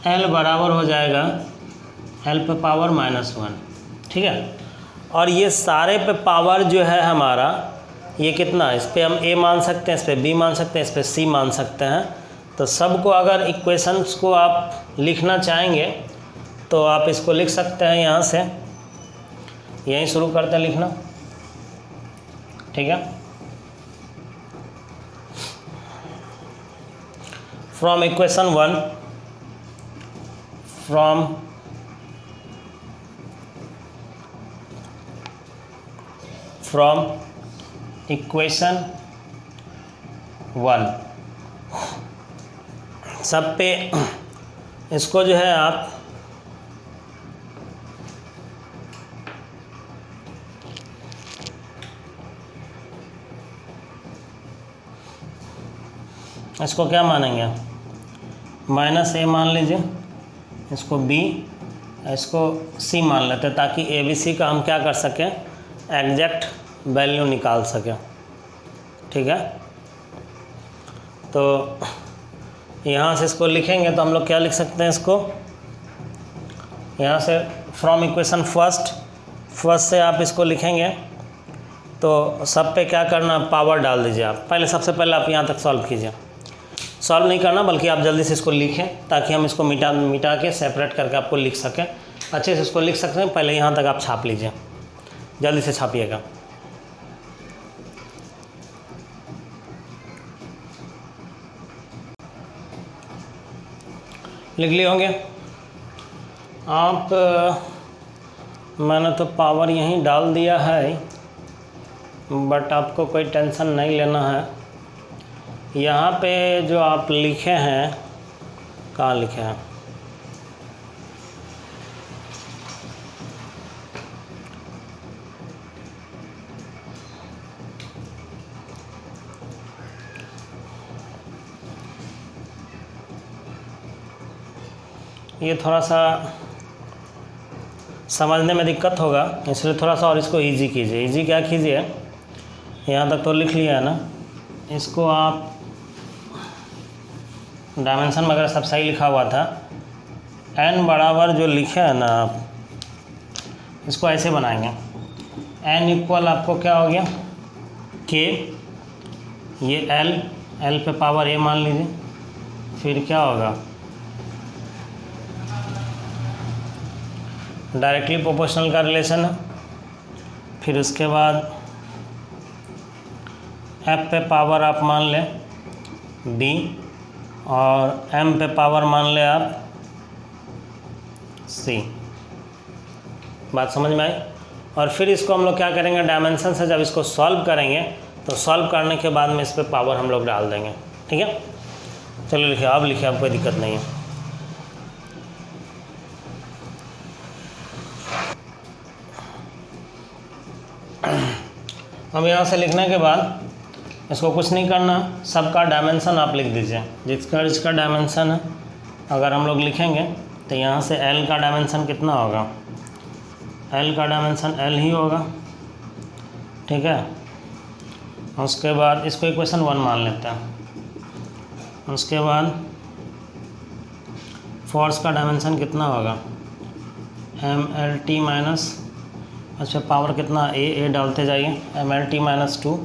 l बराबर हो जाएगा l पे पावर -1, ठीक है। और ये सारे पे पावर जो है हमारा, ये कितना, इस पर हम a मान सकते हैं, इस पर b मान सकते हैं, इस पर c मान सकते हैं। तो सबको अगर इक्वेशंस को आप लिखना चाहेंगे तो आप इसको लिख सकते हैं, यहाँ से यहीं शुरू करते हैं लिखना, ठीक है। फ्रॉम इक्वेशन 1, फ्रॉम इक्वेशन 1 सब पे इसको जो है आप इसको क्या मानेंगे, -a मान लीजिए, इसको b, इसको c मान लेते हैं, ताकि ABC का हम क्या कर सकें, एग्जैक्ट वैल्यू निकाल सकें, ठीक है। तो यहाँ से इसको लिखेंगे तो हम लोग क्या लिख सकते हैं, इसको यहाँ से फ्रॉम इक्वेशन फर्स्ट से आप इसको लिखेंगे। तो सब पे क्या करना, पावर डाल दीजिए आप। पहले सबसे पहले आप यहाँ तक सॉल्व कीजिए, सॉल्व नहीं करना बल्कि आप जल्दी से इसको लिखें, ताकि हम इसको मिटा के सेपरेट करके आपको लिख सकें, अच्छे से इसको लिख सकते हैं। पहले यहाँ तक आप छाप लीजिए, जल्दी से छापिएगा। लिख लिए होंगे आप। मैंने तो पावर यहीं डाल दिया है, बट आपको कोई टेंशन नहीं लेना है। यहाँ पे जो आप लिखे हैं, कहाँ लिखे हैं, ये थोड़ा सा समझने में दिक्कत होगा, इसलिए थोड़ा सा और इसको इजी कीजिए। इजी क्या कीजिए, यहाँ तक तो लिख लिया है ना, इसको आप डायमेंशन वगैरह सब सही लिखा हुआ था। n बराबर जो लिखे है ना आप, इसको ऐसे बनाएंगे, n इक्वल आपको क्या हो गया, k, ये l पे पावर a मान लीजिए, फिर क्या होगा, डायरेक्टली प्रोपोर्शनल का रिलेशन है। फिर उसके बाद f पे पावर आप मान लें b, और m पे पावर मान ले आप c। बात समझ में आई। और फिर इसको हम लोग क्या करेंगे, डायमेंशन से जब इसको सॉल्व करेंगे तो सॉल्व करने के बाद में इस पर पावर हम लोग डाल देंगे। ठीक है, चलो लिखिए, अब लिखिए, अब कोई दिक्कत नहीं है। अब यहाँ से लिखने के बाद इसको कुछ नहीं करना, सबका डायमेंशन आप लिख दीजिए, जिसका डायमेंशन है अगर हम लोग लिखेंगे तो यहाँ से L का डायमेंशन कितना होगा, L का डायमेंशन L ही होगा। ठीक है, उसके बाद इसको इक्वेशन 1 मान लेते हैं। उसके बाद फोर्स का डायमेंशन कितना होगा, MLT माइनस, इस पर पावर कितना, A डालते जाइए, MLT माइनस 2,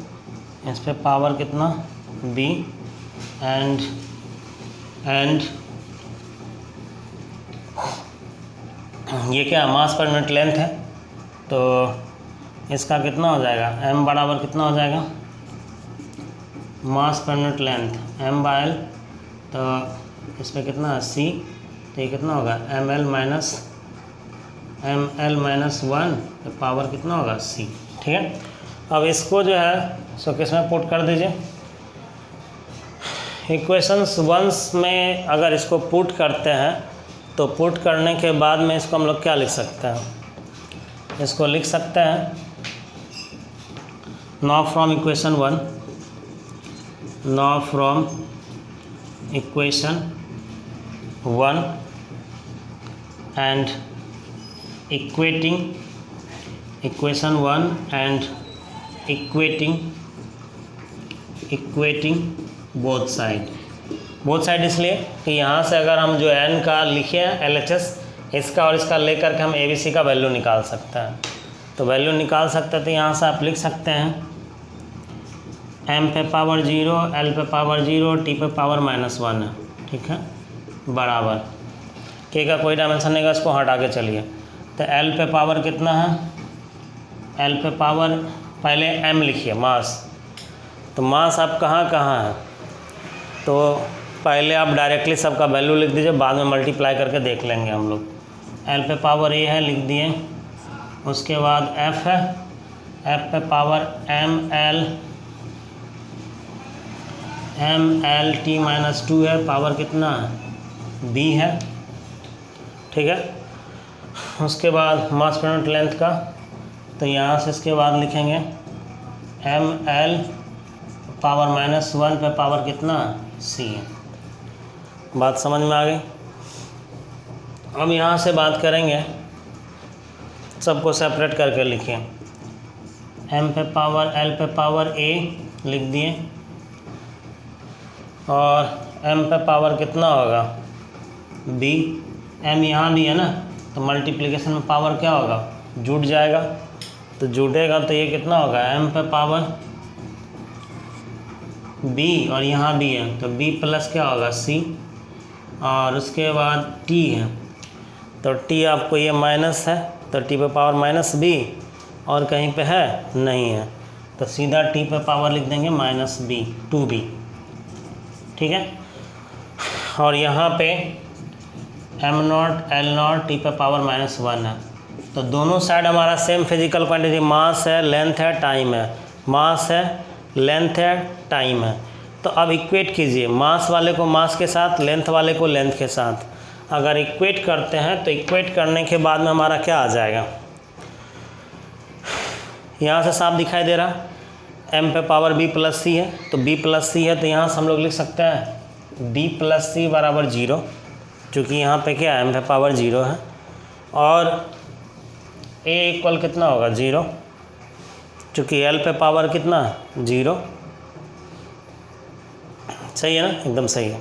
इस पर पावर कितना B, एंड ये क्या मास पर यूनिट लेंथ है, तो इसका कितना हो जाएगा, m बराबर कितना हो जाएगा, मास पर यूनिट लेंथ m/l, तो इस पर कितना c, तो ये कितना होगा ml माइनस 1, तो पावर कितना होगा c। ठीक है, अब इसको जो है सो किस में पुट कर दीजिए, इक्वेशंस 1 में अगर इसको पुट करते हैं तो पुट करने के बाद में इसको हम लोग क्या लिख सकते हैं, इसको लिख सकते हैं now from equation 1, now from equation 1 and equating equation 1 and equating both side इसलिए कि यहाँ से अगर हम जो n का लिखे हैं LHS, इसका और इसका लेकर के हम ABC का वैल्यू निकाल सकते हैं। तो वैल्यू निकाल सकते हैं तो यहाँ से आप लिख सकते हैं m पे पावर 0, L पे पावर 0, T पे पावर -1 है। ठीक है, बराबर K का कोई डायमेंशन नहीं है, इसको हटा के चलिए। तो L पे पावर कितना है, L पे पावर पहले m लिखिए मास, तो मास आप कहाँ है, तो पहले आप डायरेक्टली सबका वैल्यू लिख दीजिए, बाद में मल्टीप्लाई करके देख लेंगे हम लोग। L पे पावर A है, लिख दिए। उसके बाद F है, F पे पावर MLT माइनस 2 है, पावर कितना है B है। ठीक है, उसके बाद मास पर यूनिट लेंथ का, तो यहाँ से इसके बाद लिखेंगे ML पावर -1 पे पावर कितना C है। बात समझ में आ गई। अब यहाँ से बात करेंगे, सबको सेपरेट करके लिखिए, M पे पावर L पे पावर A लिख दिए, और M पे पावर कितना होगा B, M यहाँ भी है ना, तो मल्टीप्लिकेशन में पावर क्या होगा, जुट जाएगा, तो जुटेगा तो ये कितना होगा M पे पावर B, और यहाँ B है तो B प्लस क्या होगा C, और उसके बाद T है, तो T आपको ये माइनस है, तो T पे पावर -B, और कहीं पे है नहीं है, तो सीधा T पे पावर लिख देंगे -B 2B। ठीक है, और यहाँ पे M0 L0 T पे पावर -1 है, तो दोनों साइड हमारा सेम फिजिकल क्वांटिटी, मास है, लेंथ है, टाइम है, मास है, लेंथ है, टाइम है। तो अब इक्वेट कीजिए, मास वाले को मास के साथ, लेंथ वाले को लेंथ के साथ। अगर इक्वेट करते हैं तो इक्वेट करने के बाद में हमारा क्या आ जाएगा, यहाँ से साफ दिखाई दे रहा, M पे पावर B प्लस C है, तो B प्लस C है, तो यहाँ से हम लोग लिख सकते हैं B प्लस C बराबर 0, चूँकि यहाँ पे क्या है M पे पावर 0 है, और A इक्वल कितना होगा 0, चूँकि L पे पावर कितना 0। सही है ना, एकदम सही है।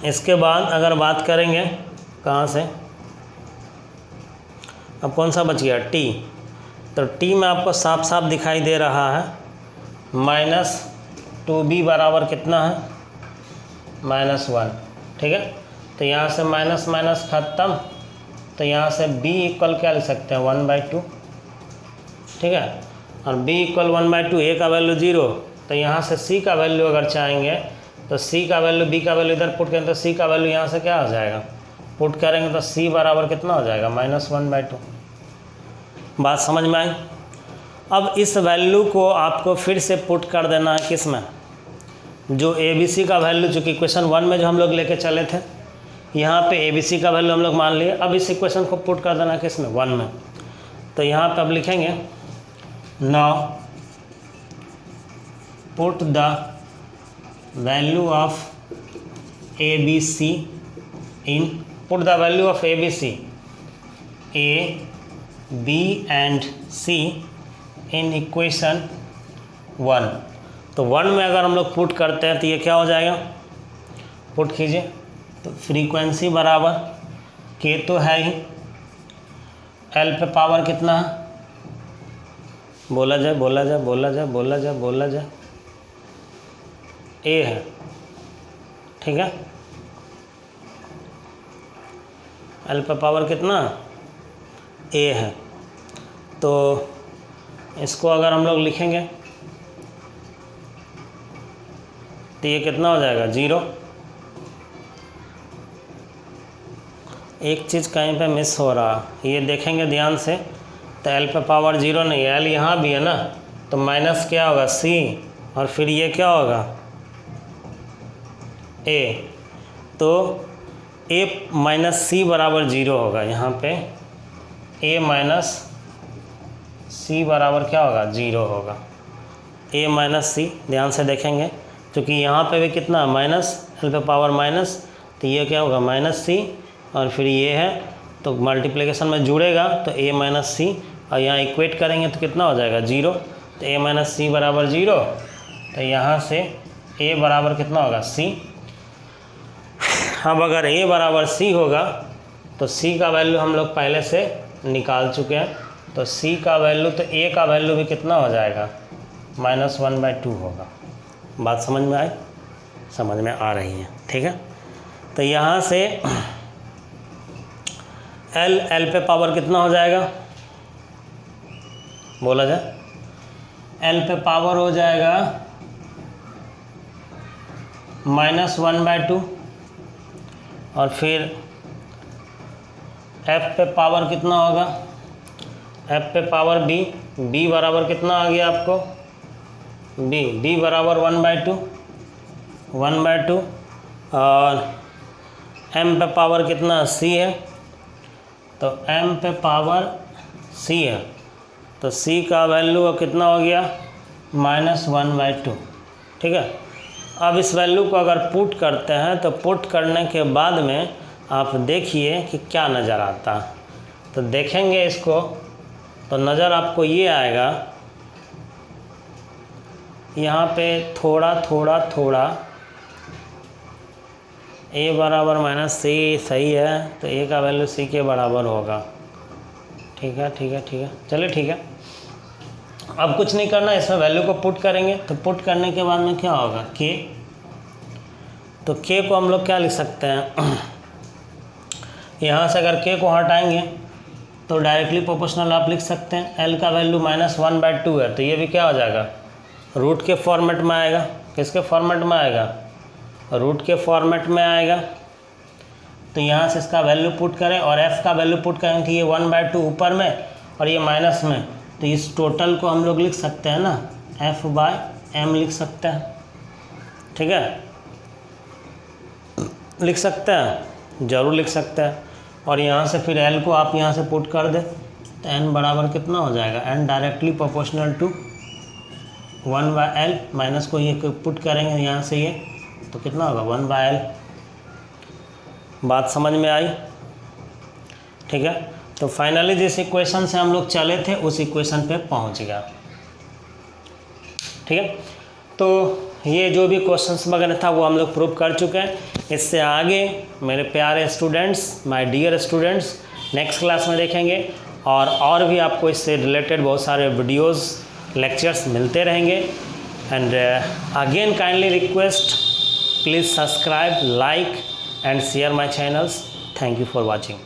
इसके बाद अगर बात करेंगे कहाँ से, अब कौन सा बच गया T, तो T में आपको साफ साफ दिखाई दे रहा है -2B बराबर कितना है -1। ठीक है, तो यहाँ से माइनस माइनस ख़त्म, तो यहाँ से B इक्वल क्या लिख सकते हैं 1/2। ठीक है, और B इक्वल 1/2, A का वैल्यू 0, तो यहाँ से C का वैल्यू अगर चाहेंगे तो सी का वैल्यू बी का वैल्यू इधर पुट करें तो सी का वैल्यू यहाँ से क्या आ जाएगा, पुट करेंगे तो सी बराबर कितना हो जाएगा, -1/2। बात समझ में आई। अब इस वैल्यू को आपको फिर से पुट कर देना है किस में, जो ए बी सी का वैल्यू, चूँकि इक्वेशन 1 में जो हम लोग लेके चले थे, यहाँ पे ए बी सी का वैल्यू हम लोग मान लिए। अब इस इक्वेशन को पुट कर देना किस में, 1 में। तो यहाँ पे अब लिखेंगे now put the value of A B C in, put the value of A B C, A B and C in equation 1। तो 1 में अगर हम लोग पुट करते हैं तो ये क्या हो जाएगा, पुट कीजिए। तो फ्रीक्वेंसी बराबर के तो है ही, एल पे पावर कितना है, बोला जाए बोला जाए बोला जाए बोला जाए बोला जाए, ए है, ठीक है। एल पे पावर कितना, ए है। तो इसको अगर हम लोग लिखेंगे तो ये कितना हो जाएगा, 0। एक चीज़ कहीं पे मिस हो रहा, ये देखेंगे ध्यान से, तो एल पे पावर 0 नहीं है, एल यहाँ भी है ना, तो माइनस क्या होगा, सी, और फिर ये क्या होगा, ए। तो ए माइनस सी बराबर 0 होगा, यहाँ पे ए माइनस सी बराबर क्या होगा, 0 होगा। ए माइनस सी, ध्यान से देखेंगे, क्योंकि यहाँ पे भी कितना माइनस, एल पे पावर माइनस, तो ये क्या होगा, माइनस सी, और फिर ये है, तो मल्टीप्लिकेशन में जुड़ेगा तो ए माइनस सी, और यहाँ इक्वेट करेंगे तो कितना हो जाएगा, 0। तो ए माइनस सी बराबर 0, तो यहाँ से ए बराबर कितना होगा, सी। अब अगर ए बराबर सी होगा तो सी का वैल्यू हम लोग पहले से निकाल चुके हैं, तो सी का वैल्यू, तो ए का वैल्यू भी कितना हो जाएगा, -1/2 होगा। बात समझ में आई, समझ में आ रही है, ठीक है। तो यहाँ से एल पे पावर कितना हो जाएगा, बोला जाए, एल पे पावर हो जाएगा -1/2, और फिर एफ पे पावर कितना होगा, एफ पे पावर बी, बी बराबर कितना आ गया आपको, बी बराबर 1/2, और एम पे पावर कितना, सी है, तो एम पे पावर सी है, तो सी का वैल्यू कितना हो गया, -1/2, ठीक है। अब इस वैल्यू को अगर पुट करते हैं तो पुट करने के बाद में आप देखिए कि क्या नज़र आता है। तो देखेंगे इसको तो नज़र आपको ये आएगा, यहाँ पे थोड़ा थोड़ा थोड़ा ए बराबर -सी सही है, तो ए का वैल्यू सी के बराबर होगा, ठीक है ठीक है ठीक है, चलिए ठीक है। अब कुछ नहीं करना, इसमें वैल्यू को पुट करेंगे, तो पुट करने के बाद में क्या होगा, के। तो के को हम लोग क्या लिख सकते हैं, यहाँ से अगर के को हटाएंगे तो डायरेक्टली प्रोपोर्शनल आप लिख सकते हैं। एल का वैल्यू -1/2 है, तो ये भी क्या हो जाएगा, रूट के फॉर्मेट में आएगा। किसके फॉर्मेट में आएगा, रूट के फॉर्मेट में आएगा। तो यहाँ से इसका वैल्यू पुट करें और एफ़ का वैल्यू पुट करें, तो ये 1/2 ऊपर में और ये माइनस में, तो इस टोटल को हम लोग लिख सकते हैं ना, F/m लिख सकते हैं, ठीक है, लिख सकते हैं, ज़रूर लिख सकते हैं। और यहाँ से फिर L को आप यहाँ से पुट कर दें तो n बराबर कितना हो जाएगा, n directly proportional to 1/L, minus को ये पुट करेंगे यहाँ से ये, तो कितना होगा 1/L। बात समझ में आई, ठीक है। तो फाइनली जिस इक्वेशन से हम लोग चले थे उस इक्वेशन पे पहुँच गया, ठीक है। तो ये जो भी क्वेश्चंस वगैरह था वो हम लोग प्रूव कर चुके हैं। इससे आगे मेरे प्यारे students, my dear students, next class में देखेंगे और भी आपको इससे रिलेटेड बहुत सारे वीडियोस, लेक्चर्स मिलते रहेंगे। And again kindly request, please subscribe, like and share my channels. Thank you for watching.